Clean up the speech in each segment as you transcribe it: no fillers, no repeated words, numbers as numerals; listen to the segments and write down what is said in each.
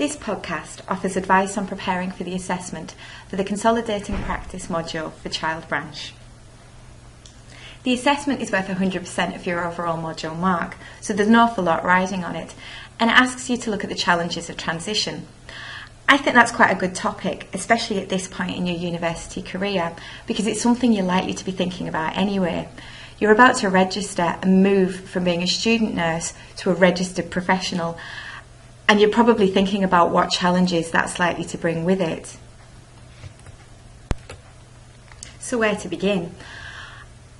This podcast offers advice on preparing for the assessment for the Consolidating Practice module for Child Branch. The assessment is worth 100% of your overall module mark, so there's an awful lot riding on it, and it asks you to look at the challenges of transition. I think that's quite a good topic, especially at this point in your university career, because it's something you're likely to be thinking about anyway. You're about to register and move from being a student nurse to a registered professional, and you're probably thinking about what challenges that's likely to bring with it. So where to begin?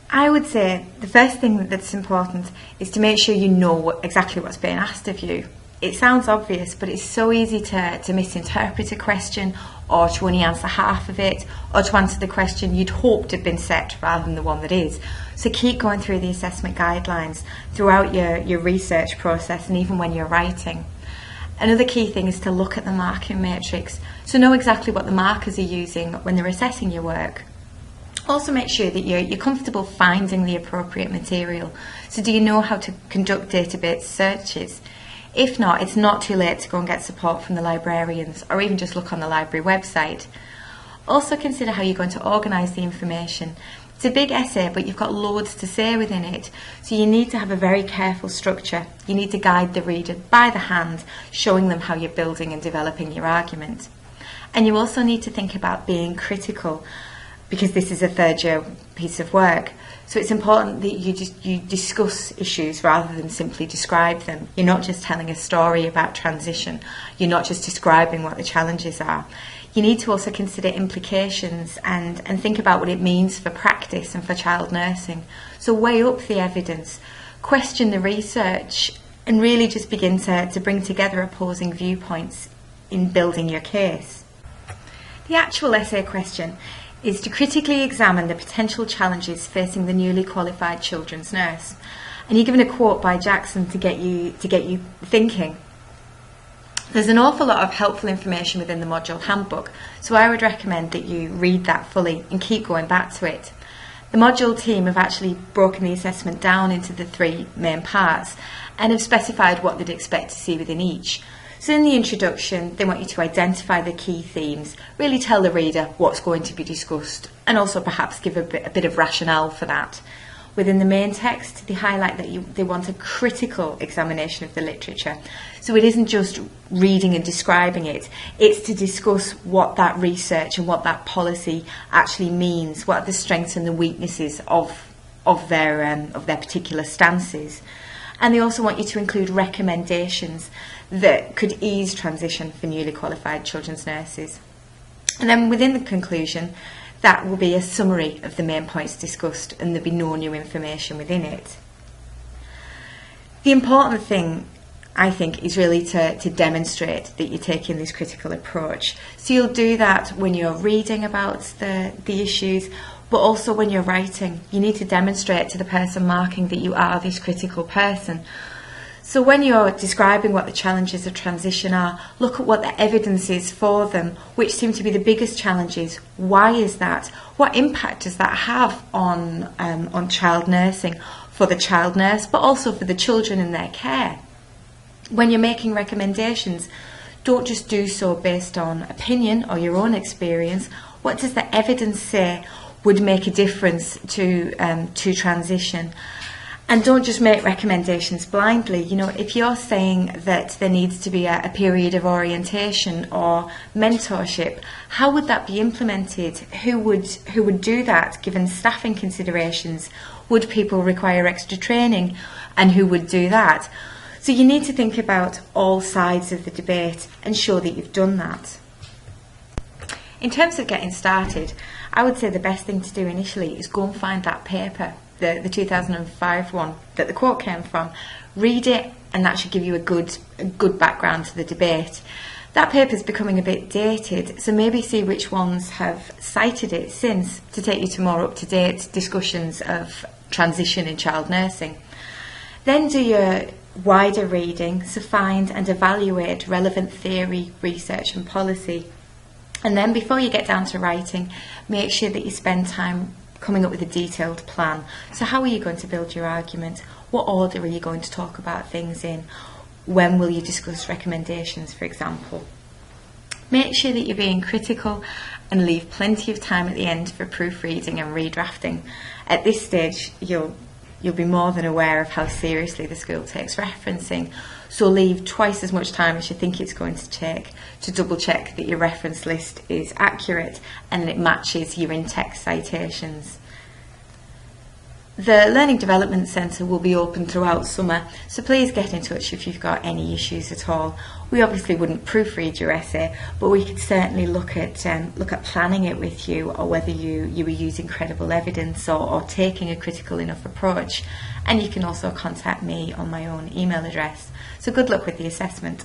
I would say the first thing that's important is to make sure you know exactly what's being asked of you. It sounds obvious, but it's so easy to misinterpret a question, or to only answer half of it, or to answer the question you'd hoped had been set rather than the one that is. So keep going through the assessment guidelines throughout your research process and even when you're writing. Another key thing is to look at the marking matrix, so know exactly what the markers are using when they're assessing your work. Also make sure that you're comfortable finding the appropriate material. So do you know how to conduct database searches? If not, it's not too late to go and get support from the librarians, or even just look on the library website. Also consider how you're going to organise the information. It's a big essay, but you've got loads to say within it, so you need to have a very careful structure. You need to guide the reader by the hand, showing them how you're building and developing your argument. And you also need to think about being critical, because this is a third year piece of work. So it's important that you discuss issues rather than simply describe them. You're not just telling a story about transition. You're not just describing what the challenges are. You need to also consider implications and think about what it means for practice and for child nursing. So weigh up the evidence, question the research, and really just begin to bring together opposing viewpoints in building your case. The actual essay question is to critically examine the potential challenges facing the newly qualified children's nurse. And you're given a quote by Jackson to get you thinking. There's an awful lot of helpful information within the module handbook, so I would recommend that you read that fully and keep going back to it. The module team have actually broken the assessment down into the three main parts and have specified what they'd expect to see within each. So in the introduction, they want you to identify the key themes, really tell the reader what's going to be discussed, and also perhaps give a bit of rationale for that. Within the main text, they highlight that they want a critical examination of the literature. So it isn't just reading and describing it, it's to discuss what that research and what that policy actually means, what are the strengths and the weaknesses of their particular stances. And they also want you to include recommendations that could ease transition for newly qualified children's nurses. And then within the conclusion, that will be a summary of the main points discussed, and there'll be no new information within it. The important thing, I think, is really to demonstrate that you're taking this critical approach. So you'll do that when you're reading about the issues, but also when you're writing. You need to demonstrate to the person marking that you are this critical person. So when you're describing what the challenges of transition are, look at what the evidence is for them, which seem to be the biggest challenges. Why is that? What impact does that have on child nursing for the child nurse, but also for the children in their care? When you're making recommendations, don't just do so based on opinion or your own experience. What does the evidence say would make a difference to transition? And don't just make recommendations blindly. You know, if you're saying that there needs to be a period of orientation or mentorship, how would that be implemented? Who would do that given staffing considerations? Would people require extra training? And who would do that? So you need to think about all sides of the debate and show that you've done that. In terms of getting started, I would say the best thing to do initially is go and find that paper, the 2005 one that the quote came from. Read it, and that should give you a good background to the debate. That paper is becoming a bit dated, so maybe see which ones have cited it since to take you to more up-to-date discussions of transition in child nursing. Then do your wider reading, so find and evaluate relevant theory, research and policy. And then before you get down to writing, make sure that you spend time coming up with a detailed plan. So how are you going to build your argument? What order are you going to talk about things in? When will you discuss recommendations, for example? Make sure that you're being critical and leave plenty of time at the end for proofreading and redrafting. At this stage, you'll be more than aware of how seriously the school takes referencing, so leave twice as much time as you think it's going to take to double check that your reference list is accurate and that it matches your in-text citations. The Learning Development Centre will be open throughout summer, so please get in touch if you've got any issues at all. We obviously wouldn't proofread your essay, but we could certainly look at planning it with you, or whether you were using credible evidence or taking a critical enough approach. And you can also contact me on my own email address. So good luck with the assessment.